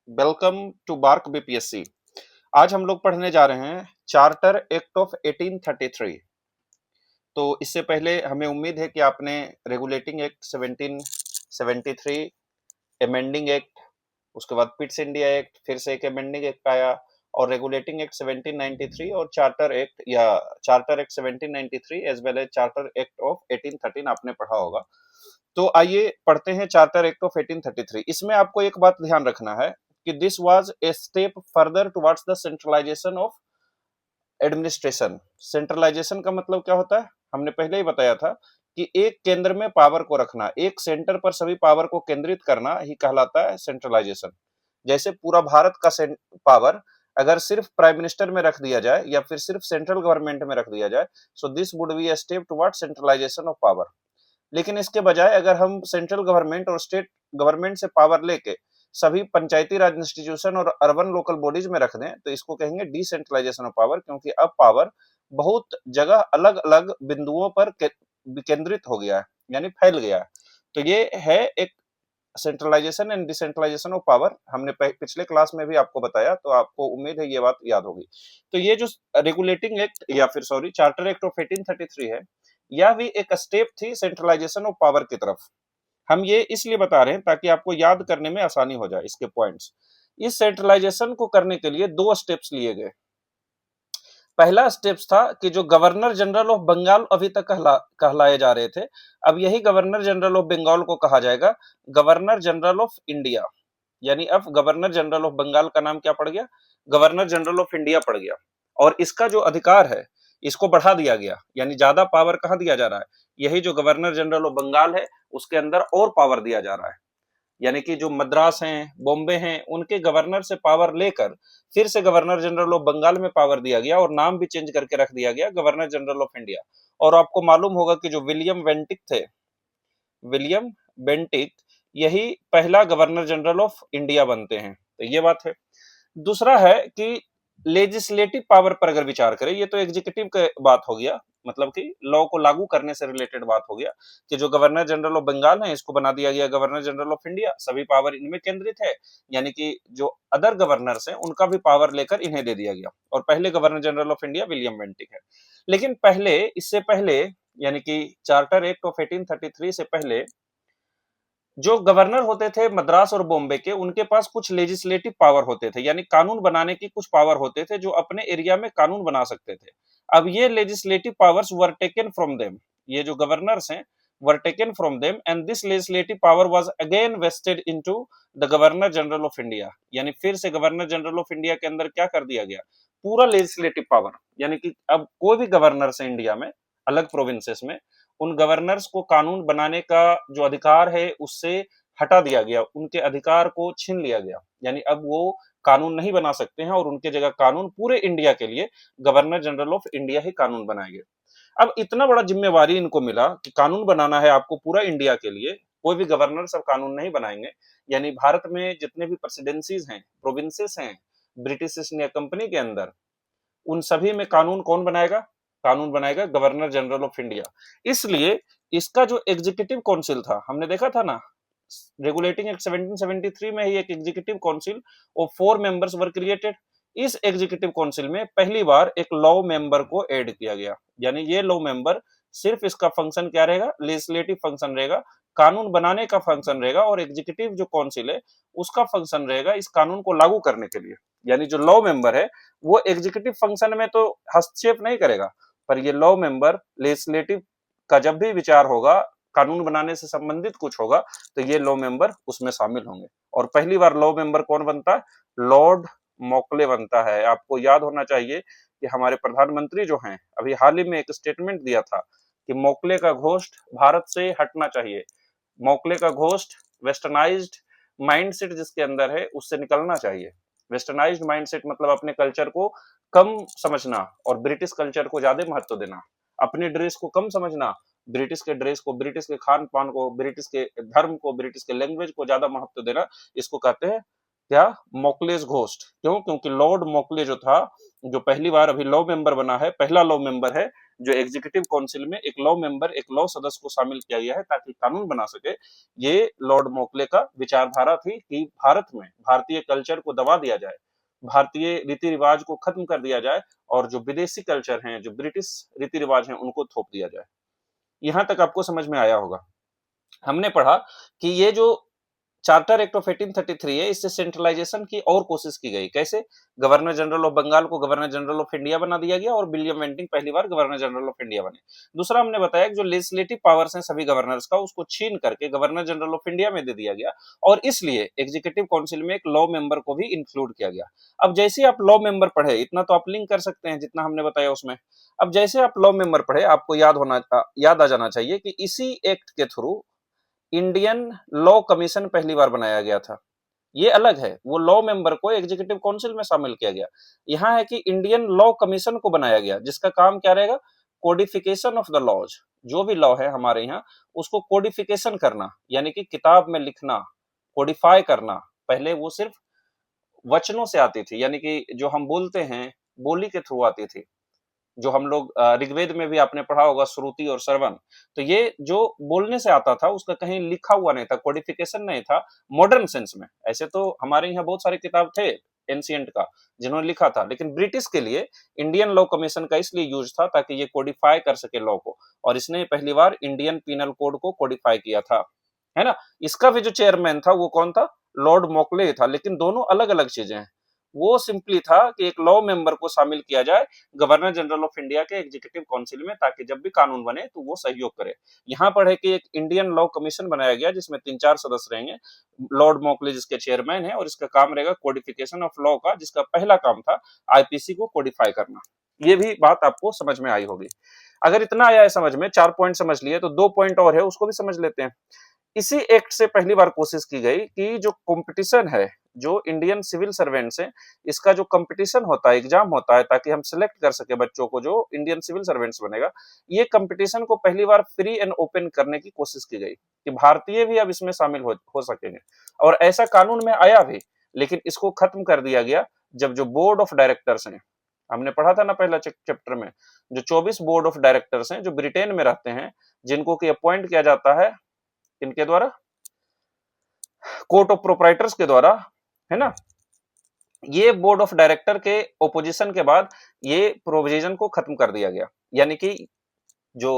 Welcome to bark BPSC. आज हम लोग पढ़ने जा रहे हैं चार्टर एक्ट ऑफ 1833। तो इससे पहले हमें उम्मीद है कि आपने रेगुलेटिंग एक्ट 1773, एमेंडिंग एक्ट, उसके बाद पिट्स इंडिया एक्ट, फिर से एक एमेंडिंग एक्ट आया, और रेगुलेटिंग एक्ट 1793 और चार्टर एक्ट या charter act 1793 as well as charter act of 1813 आपने पढ़ा होगा। तो आइए पढ़ते हैं चार्टर एक्ट ऑफ 1833। इसमें आपको एक बात ध्यान रखना है कि this was a step further towards the centralisation of administration. Centralisation का मतलब क्या होता है, हमने पहले ही बताया था कि एक केंद्र में पावर को रखना, एक सेंटर पर सभी पावर को केंद्रित करना ही कहलाता है सेंट्रलाइजेशन। जैसे पूरा भारत का पावर अगर सिर्फ प्राइम मिनिस्टर में रख दिया जाए या फिर सिर्फ सेंट्रल गवर्नमेंट में रख दिया जाए, so this would be a step towards centralisation of power. लेकिन इसके बजाय अगर हम सेंट्रल गवर्नमेंट और स्टेट गवर्नमेंट से पावर लेके सभी पंचायती राज इंस्टीट्यूशन और अर्बन लोकल बॉडीज में रख दें, तो इसको कहेंगे डिसेंट्रलाइजेशन ऑफ पावर, क्योंकि अब पावर बहुत जगह अलग अलग बिंदुओं पर केंद्रित हो गया है, यानी फैल गया है। तो ये है एक centralisation and decentralisation of power. हमने पिछले क्लास में भी आपको बताया, तो आपको उम्मीद है ये बात याद होगी। तो ये जो रेगुलेटिंग एक्ट या फिर सॉरी चार्टर एक्ट ऑफ 1833 है, यह भी एक स्टेप थी सेंट्रलाइजेशन ऑफ पावर की तरफ। हम ये इसलिए बता रहे हैं ताकि आपको याद करने में आसानी हो जाए इसके पॉइंट्स। इस सेंट्रलाइजेशन को करने के लिए दो स्टेप्स लिए गए। पहला स्टेप्स था कि जो गवर्नर जनरल ऑफ बंगाल अभी तक कहलाए जा रहे थे, अब यही गवर्नर जनरल ऑफ बंगाल को कहा जाएगा गवर्नर जनरल ऑफ इंडिया। यानी अब गवर्नर जनरल ऑफ बंगाल का नाम क्या पड़ गया, गवर्नर जनरल ऑफ इंडिया पड़ गया। और इसका जो अधिकार है इसको बढ़ा दिया गया, यानी ज्यादा पावर कहां दिया जा रहा है, यही जो गवर्नर जनरल ऑफ बंगाल है उसके अंदर और पावर दिया जा रहा है। यानी कि जो मद्रास हैं, बॉम्बे हैं, उनके गवर्नर से पावर लेकर फिर से गवर्नर जनरल ऑफ बंगाल में पावर दिया गया और नाम भी चेंज करके रख दिया गया गवर्नर जनरल ऑफ इंडिया। और आपको मालूम होगा कि जो विलियम वेंटिक थे, विलियम बेंटिक, यही पहला गवर्नर जनरल ऑफ इंडिया बनते हैं। तो ये बात है। दूसरा है कि लेजिस्लेटिव पावर पर अगर विचार करें, ये तो एग्जीक्यूटिव की बात हो गया, मतलब कि लॉ को लागू करने से रिलेटेड बात हो गया कि जो गवर्नर जनरल ऑफ बंगाल है इसको बना दिया गया गवर्नर जनरल ऑफ इंडिया, सभी पावर इनमें केंद्रित है। यानी कि जो अदर गवर्नर्स हैं उनका भी पावर लेकर इन्हें दे दिया गया, और पहले governor general of India William Bentinck है। लेकिन पहले, इससे पहले, यानी कि चार्टर एक्ट ऑफ 1833 से पहले जो गवर्नर होते थे मद्रास और बॉम्बे के, उनके पास कुछ लेजिस्लेटिव पावर होते थे, यानी कानून बनाने की कुछ पावर होते थे, जो अपने एरिया में कानून बना सकते थे। अब ये legislative powers were taken from them, ये जो गवर्नर्स हैं were taken from them, and this legislative power was again vested into the governor general of India. यानी फिर से गवर्नर जनरल ऑफ इंडिया के अंदर क्या कर दिया गया, पूरा लेजिस्लेटिव पावर। यानी कि अब कोई भी गवर्नर है इंडिया में अलग प्रोविंसेस में, उन गवर्नर्स को कानून बनाने का जो अधिकार है उससे हटा दिया गया, उनके अधिकार को छीन लिया गया। यानी अब वो कानून नहीं बना सकते हैं, और उनके जगह कानून पूरे इंडिया के लिए गवर्नर जनरल ऑफ इंडिया ही कानून बनाएंगे। अब इतना बड़ा जिम्मेवारी इनको मिला कि कानून बनाना है आपको पूरा इंडिया के लिए, कोई भी गवर्नर सब कानून नहीं बनाएंगे। यानी भारत में जितने भी प्रेसिडेंसीज हैं, प्रोविंसेस हैं ब्रिटिश ईस्ट इंडिया कंपनी के अंदर, उन सभी में कानून कौन बनाएगा, कानून बनाएगा गवर्नर जनरल ऑफ इंडिया। इसलिए इसका जो एग्जीक्यूटिव काउंसिल था, हमने देखा था ना रेगुलेटिंग एक्ट 1773 में ही एक एग्जीक्यूटिव काउंसिल और 4 मेंबर्स वर क्रिएटेड। इस एग्जीक्यूटिव काउंसिल में पहली बार एक लॉ मेंबर को ऐड किया गया। यानी ये लॉ मेंबर सिर्फ इसका फंक्शन क्या रहेगा, लेजिस्लेटिव फंक्शन रहेगा, कानून बनाने का फंक्शन रहेगा, और एग्जीक्यूटिव जो काउंसिल है उसका फंक्शन रहेगा इस कानून को लागू करने के लिए। यानी जो लॉ मेंबर है वो एग्जीक्यूटिव फंक्शन में तो हस्तक्षेप नहीं करेगा, पर ये लॉ मेंबर लेजिस्लेटिव का जब भी विचार होगा, कानून बनाने से संबंधित कुछ होगा, तो ये लॉ मेंबर उसमें शामिल होंगे। और पहली बार लॉ मेंबर कौन बनता है, लॉर्ड मोकले बनता है। आपको याद होना चाहिए कि हमारे प्रधानमंत्री जो हैं अभी हाल ही में एक स्टेटमेंट दिया था कि मोकले का घोस्ट भारत से हटना चाहिए, मोकले का घोस्ट वेस्टर्नाइज्ड माइंडसेट जिसके अंदर है उससे निकलना चाहिए। वेस्टर्नाइज्ड माइंडसेट मतलब अपने कल्चर को कम समझना और ब्रिटिश कल्चर को ज्यादा महत्व देना, अपनी ड्रेस को कम समझना, ब्रिटिश के ड्रेस को, ब्रिटिश के खान पान को, ब्रिटिश के धर्म को, ब्रिटिश के लैंग्वेज को ज्यादा महत्व देना, इसको कहते हैं क्या, मोकलेस घोस्ट। क्यों, क्योंकि लॉर्ड मोकले जो था जो पहली बार अभी लॉ मेंबर बना है, पहला लॉ मेंबर है जो एग्जीक्यूटिव काउंसिल में एक लॉ मेंबर, एक लॉ सदस्य को शामिल किया गया है ताकि कानून बना सके। ये लॉर्ड मोकले का विचारधारा थी कि भारत में भारतीय कल्चर को दबा दिया जाए, भारतीय रीति रिवाज को खत्म कर दिया जाए और जो विदेशी कल्चर हैं, जो ब्रिटिश रीति रिवाज हैं, उनको थोप दिया जाए। यहां तक आपको समझ में आया होगा। हमने पढ़ा कि ये जो चार्टर एक्ट ऑफ 1833 है, इससे सेंट्रलाइजेशन की और कोशिश की गई। कैसे? गवर्नर जनरल ऑफ बंगाल को गवर्नर जनरल ऑफ इंडिया बना दिया गया और विलियम बेंटिंक पहली बार गवर्नर जनरल ऑफ इंडिया बने। दूसरा हमने बताया कि जो लेजिस्लेटिव पावर्स हैं सभी गवर्नर्स का, उसको छीन करके गवर्नर जनरल ऑफ इंडिया में दे दिया गया और इसलिए एग्जीक्यूटिव काउंसिल में एक लॉ मेंबर को भी इंक्लूड किया गया। अब जैसे आप लॉ मेंबर पढ़े, इतना तो आप लिंक कर सकते हैं जितना हमने बताया उसमें। अब जैसे आप लॉ मेंबर पढ़े, आपको याद आ जाना चाहिए कि इसी एक्ट के थ्रू इंडियन लॉ कमीशन पहली बार बनाया गया था। ये अलग है, वो लॉ मेंबर को एग्जीक्यूटिव काउंसिल में शामिल किया गया। यहां है कि इंडियन लॉ कमीशन को बनाया गया, जिसका काम क्या रहेगा? Codification of the laws. जो भी लॉ है हमारे यहाँ, उसको कोडिफिकेशन करना, यानी कि किताब में लिखना, कोडिफाई करना। पहले वो सिर्फ वचनों से आती थी, यानी कि जो हम बोलते हैं, बोली के थ्रू आती थी। जो हम लोग ऋग्वेद में भी आपने पढ़ा होगा, श्रुति और श्रवण। तो ये जो बोलने से आता था, उसका कहीं लिखा हुआ नहीं था, कोडिफिकेशन नहीं था मॉडर्न सेंस में। ऐसे तो हमारे यहाँ बहुत सारे किताब थे एंशिएंट का जिन्होंने लिखा था, लेकिन ब्रिटिश के लिए इंडियन लॉ कमीशन का इसलिए यूज था ताकि ये कोडिफाई कर सके लॉ को, और इसने पहली बार इंडियन पीनल कोड को कोडिफाई किया था, है ना। इसका भी जो चेयरमैन था वो कौन था? लॉर्ड मोकले था। लेकिन दोनों अलग अलग चीजें हैं। वो सिंपली था कि एक लॉ मेंबर को शामिल किया जाए गवर्नर जनरल ऑफ इंडिया के एग्जीक्यूटिव काउंसिल में, ताकि जब भी कानून बने तो वो सहयोग करे। यहाँ पर है कि एक इंडियन लॉ कमीशन बनाया गया जिसमें 3-4 सदस्य रहेंगे। लॉर्ड मोकले जिसके चेयरमैन है, और इसका काम रहेगा कोडिफिकेशन ऑफ लॉ का, जिसका पहला काम था आईपीसी को कोडिफाई करना। ये भी बात आपको समझ में आई होगी। अगर इतना आया है समझ में, 4 पॉइंट समझ लिए, तो 2 पॉइंट और है, उसको भी समझ लेते हैं। इसी एक्ट से पहली बार कोशिश की गई कि जो कंपटीशन है, जो इंडियन सिविल सर्वेंट्स हैं, इसका जो कंपटीशन होता है, एग्जाम होता है, ताकि हम सिलेक्ट कर सके बच्चों को जो इंडियन सिविल सर्वेंट्स बनेगा, ये कंपटीशन को पहली बार फ्री एंड ओपन करने की कोशिश की गई कि भारतीय भी अब इसमें शामिल हो सकेंगे। और ऐसा कानून में आया भी, लेकिन इसको खत्म कर दिया गया जब जो बोर्ड ऑफ डायरेक्टर्स हैं, हमने पढ़ा था ना पहला चैप्टर में, जो 24 बोर्ड ऑफ डायरेक्टर्स हैं जो ब्रिटेन में रहते हैं, जिनको कि अपॉइंट किया जाता है इनके द्वारा, कोर्ट ऑफ प्रोप्राइटर्स के द्वारा, है ना। ये बोर्ड ऑफ डायरेक्टर के ओपोजिशन के बाद ये प्रोविजन को खत्म कर दिया गया। यानी कि जो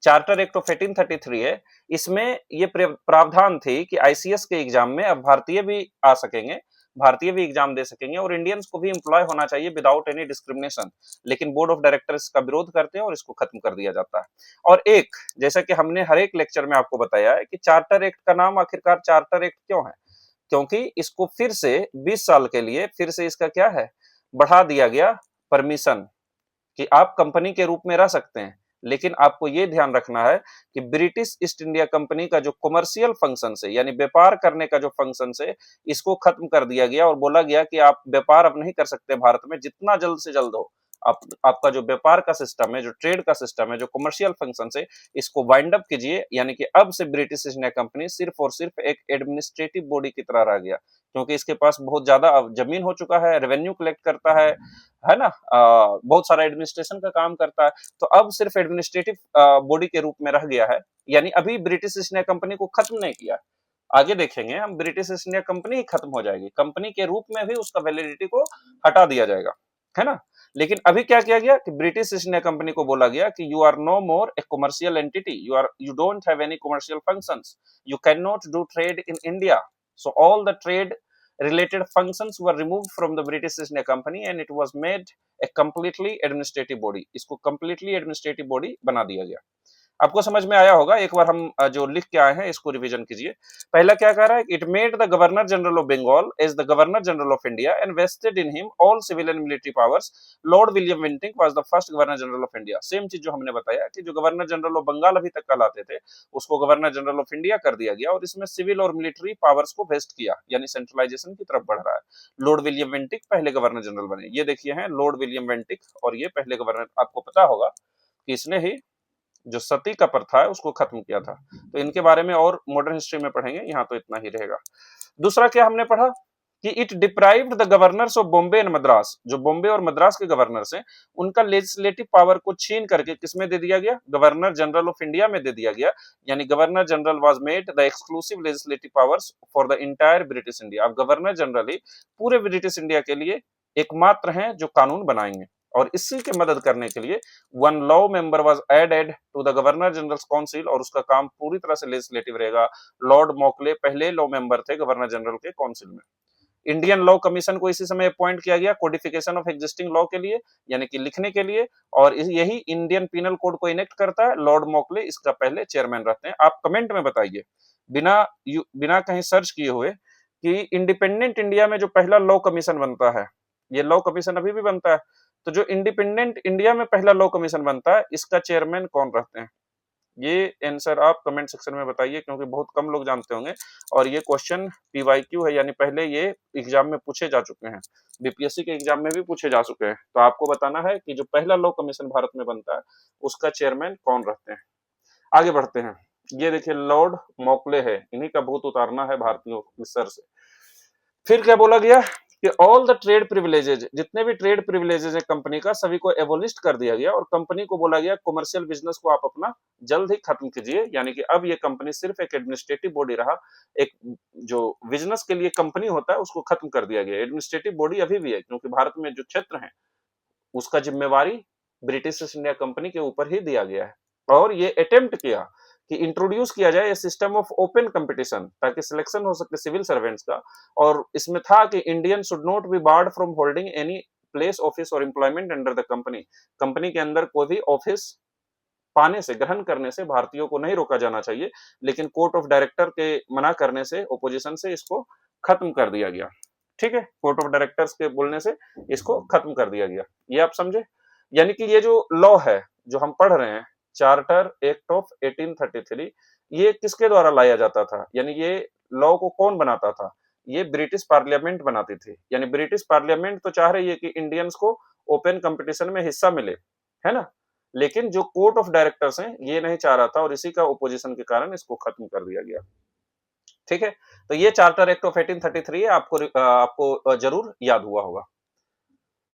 चार्टर एक्ट ऑफ 1833 है, इसमें ये प्रावधान थी कि आईसीएस के एग्जाम में अब भारतीय भी आ सकेंगे, भारतीय भी एग्जाम दे सकेंगे, और इंडियंस को भी एम्प्लॉय होना चाहिए विदाउट एनी डिस्क्रिमिनेशन। लेकिन बोर्ड ऑफ डायरेक्टर्स का विरोध करते हैं और इसको खत्म कर दिया जाता है। और एक, जैसा कि हमने हर एक लेक्चर में आपको बताया है कि चार्टर एक्ट का नाम आखिरकार चार्टर एक्ट क्यों है? क्योंकि इसको फिर से 20 साल के लिए फिर से इसका क्या है, बढ़ा दिया गया परमिशन, कि आप कंपनी के रूप में रह सकते हैं, लेकिन आपको यह ध्यान रखना है कि ब्रिटिश ईस्ट इंडिया कंपनी का जो कमर्शियल फंक्शन है, यानी व्यापार करने का जो फंक्शन है, इसको खत्म कर दिया गया और बोला गया कि आप व्यापार अब नहीं कर सकते भारत में, जितना जल्द से जल्द हो आपका जो व्यापार का सिस्टम है, जो ट्रेड का सिस्टम है, जो कमर्शियल फंक्शन है, इसको वाइंड अप कीजिए। यानी कि अब से ब्रिटिश ईस्ट इंडिया कंपनी सिर्फ और सिर्फ एक एडमिनिस्ट्रेटिव बॉडी की तरह रह गया, क्योंकि इसके पास बहुत ज्यादा जमीन हो चुका है, रेवेन्यू कलेक्ट करता है ना, बहुत सारा एडमिनिस्ट्रेशन का काम करता है, तो अब सिर्फ एडमिनिस्ट्रेटिव बॉडी के रूप में रह गया है। यानी अभी ब्रिटिश ईस्ट इंडिया कंपनी को खत्म नहीं किया, आगे देखेंगे हम, ब्रिटिश ईस्ट इंडिया कंपनी ही खत्म हो जाएगी, कंपनी के रूप में भी उसका वैलिडिटी को हटा दिया जाएगा, है ना। लेकिन अभी क्या किया गया कि ब्रिटिश ईस्ट इंडिया कंपनी को बोला गया कि you are no more a commercial entity, you don't have any commercial functions, you cannot do trade in India, so all the trade related functions were removed from the British East India Company and it was made a completely administrative body। इसको completely administrative body बना दिया गया। आपको समझ में आया होगा। एक बार हम जो लिख के आए हैं इसको रिवीजन कीजिए। पहला क्या कह रहा है? It made the governor general of Bengal as the governor general of India and vested in him all civil and military powers. Lord William Bentinck was the first governor general of India. Same चीज जो हमने बताया कि जो governor general of Bengal अभी तक कहलाते थे, उसको गवर्नर जनरल ऑफ इंडिया कर दिया गया और इसमें सिविल और मिलिट्री पावर्स को वेस्ट किया, यानी सेंट्रलाइजेशन की तरफ बढ़ रहा है। लॉर्ड विलियम बेंटिक पहले गवर्नर जनरल बने। ये देखिए हैं लॉर्ड विलियम बेंटिक, और ये पहले गवर्नर। आपको पता होगा कि इसने ही जो सती का प्रथा है उसको खत्म किया था। तो इनके बारे में और मॉडर्न हिस्ट्री में पढ़ेंगे, यहाँ तो इतना ही रहेगा। दूसरा क्या हमने पढ़ा कि it deprived the governors of Bombay and Madras, जो बॉम्बे और मद्रास के गवर्नर्स हैं उनका लेजिस्लेटिव पावर को छीन करके किसमें दे दिया गया, गवर्नर जनरल ऑफ इंडिया में दे दिया गया। यानी governor general was made the exclusive legislative powers for the entire British India. अब गवर्नर जनरल ही पूरे ब्रिटिश इंडिया के लिए एकमात्र हैं जो कानून बनाएंगे, और इसी की मदद करने के लिए one law member was added to the governor general council, और उसका काम पूरी तरह से लेजिस्लेटिव रहेगा। लॉर्ड मोकले पहले लॉ मेंबर थे गवर्नर जनरल के काउंसिल में। इंडियन लॉ कमीशन को इसी समय अपॉइंट किया गया कोडिफिकेशन ऑफ एग्जिस्टिंग लॉ के लिए, यानी कि लिखने के लिए, और यही इंडियन पीनल कोड को इनेक्ट करता है। लॉर्ड मोकले इसका पहले चेयरमैन रहते हैं। आप कमेंट में बताइए बिना कहीं सर्च किए हुए कि इंडिपेंडेंट इंडिया में जो पहला लॉ कमीशन बनता है, ये लॉ कमीशन अभी भी बनता है, तो जो इंडिपेंडेंट इंडिया में पहला लॉ कमीशन बनता है इसका चेयरमैन कौन रहते हैं? ये आंसर आप कमेंट सेक्शन में बताइए, क्योंकि बहुत कम लोग जानते होंगे और ये क्वेश्चन पीवाईक्यू है, यानी पहले ये एग्जाम में पूछे जा चुके हैं, बीपीएससी के एग्जाम में भी पूछे जा चुके हैं। तो आपको बताना है कि जो पहला लॉ कमीशन भारत में बनता है उसका चेयरमैन कौन रहते हैं। आगे बढ़ते हैं। ये देखिए लॉर्ड मोकले है, इन्हीं का भूत उतारना है भारतीयों के सर से। फिर क्या बोला गया कि ऑल द ट्रेड प्रिविलेजेज, जितने भी ट्रेड प्रिविलेजेज है कंपनी का, सभी को एबोलिस्ट कर दिया गया, और कंपनी को बोला गया कमर्शियल बिजनेस को आप अपना जल्द ही खत्म कीजिए। यानी कि अब ये कंपनी सिर्फ एक एडमिनिस्ट्रेटिव बॉडी रहा, एक जो बिजनेस के लिए कंपनी होता है उसको खत्म कर दिया गया। एडमिनिस्ट्रेटिव बॉडी अभी भी है, क्योंकि भारत में जो क्षेत्र है उसका जिम्मेवारी ब्रिटिश ईस्ट इंडिया कंपनी के ऊपर ही दिया गया है। और ये अटेम्प्ट किया कि इंट्रोड्यूस किया जाए सिस्टम ऑफ ओपन कंपटीशन, ताकि सिलेक्शन हो सके सिविल सर्वेंट्स का। और इसमें था कि Indian should not be barred from holding any place office or employment under the company. Company के अंदर कोई भी ऑफिस पाने से, ग्रहण करने से भारतीयों को नहीं रोका जाना चाहिए, लेकिन कोर्ट ऑफ डायरेक्टर के मना करने से, ओपोजिशन से इसको खत्म कर दिया गया। ठीक है, कोर्ट ऑफ डायरेक्टर्स के बोलने से इसको खत्म कर दिया गया। ये आप समझे। यानी कि ये जो लॉ है जो हम पढ़ रहे हैं, चार्टर एक्ट ऑफ 1833, ये किसके द्वारा लाया जाता था, यानी ये लॉ को कौन बनाता था? ये ब्रिटिश पार्लियामेंट बनाती थी। यानी ब्रिटिश पार्लियामेंट तो चाह रही है कि इंडियंस को ओपन कंपटीशन में हिस्सा मिले, है ना, लेकिन जो कोर्ट ऑफ डायरेक्टर्स हैं ये नहीं चाह रहा था, और इसी का ओपोजिशन के कारण इसको खत्म कर दिया गया। ठीक है, तो ये चार्टर एक्ट ऑफ 1833 आपको जरूर याद हुआ होगा।